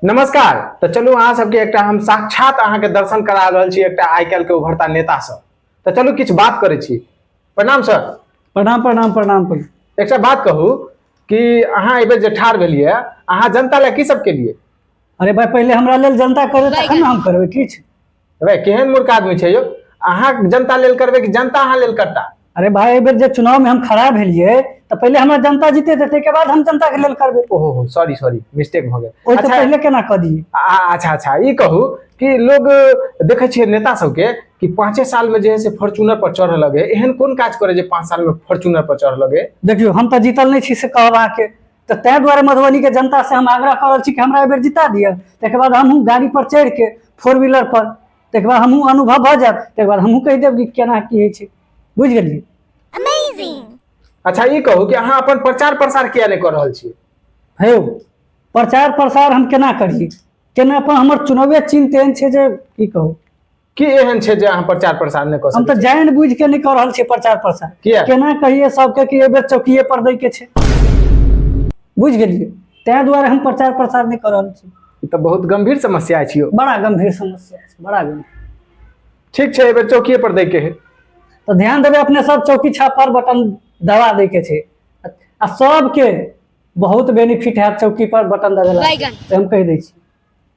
नमस्कार। तो चलू अहाँ सबके एकटा हम साक्षात अहाँ के दर्शन करा रहल छी एकटा आइ काल्हि के उभरता नेता सब। तो चलू किछु बात करै छी। प्रणाम सर। प्रणाम प्रणाम प्रणाम प्रणाम। एकटा बात कहू कि अहाँ एबे जे ठाढ़ भेलिए अहाँ जनता ले की सब केलिए? अरे भाई पहले हमरा लेल जनता करे तखन ना हम करबै किछ। भाई केहन मूर्ख आदमी छै यौ? अहाँ जनता लेल करबै कि जनता अहाँ लेल करता? अरे भाई एहि बेर जे चुनाव में हम खड़ा भेलिए तो पहले हमरा जनता जीते देते के बाद हम जनता के लेल करबै। ओहो सॉरी सॉरी मिस्टेक भ गेल। ओइ से पहले केना क दिए? अच्छा अच्छा ई कहू कि लोग देखे छिए नेता सबके कि 5 साल में जे है से फॉर्च्यूनर पर चढ़ लगे, एहन कोन काज करे जे 5 साल में फॉर्च्यूनर पर चढ़ लगे? देखियो हम तो जीतल नहीं छी से कहब अहाँ के, तो तै द्वारे मधुबनी के जनता से हम आग्रह कर रहल छी कि हमरा एहि बेर जिता दिया। तके बाद हमहू गाड़ी पर चढ़ के 4 व्हीलर पर तके बाद हमहू अनुभव भ जात, तके बाद हमहू कह देब कि केना की होय छै। बुझ गेलिए? अच्छा ई कहू कि अहाँ अपन प्रचार प्रसार किया नहीं कर रहल छी? हे प्रचार प्रसार हम केना करिए? केना अपन हमर चुनावे चिन्ह एहन छै जे की कहू। की एहन छै जे अहाँ प्रचार प्रसार नहीं कर हम तो सकै छी? जान बुझ के नहीं कर रहल छी प्रचार प्रसार। किया? केना कहिए सबके कि एबे चौकीए पर दै के छै। बुझ गेलिए? तै द्वारे हम प्रचार प्रसार नहीं कर रहल छी। ई तो बहुत गंभीर समस्या छै यौ। बड़ा गंभीर समस्या है, बड़ा गंभीर। ठीक छै एबे चौकीए पर दै के है। तो ध्यान देबे अपने सब चौकी छापर बटन दबा दे के छै। आ सबके बहुत बेनिफिट है चौकी पर बटन दबेला से हम कह दै छी।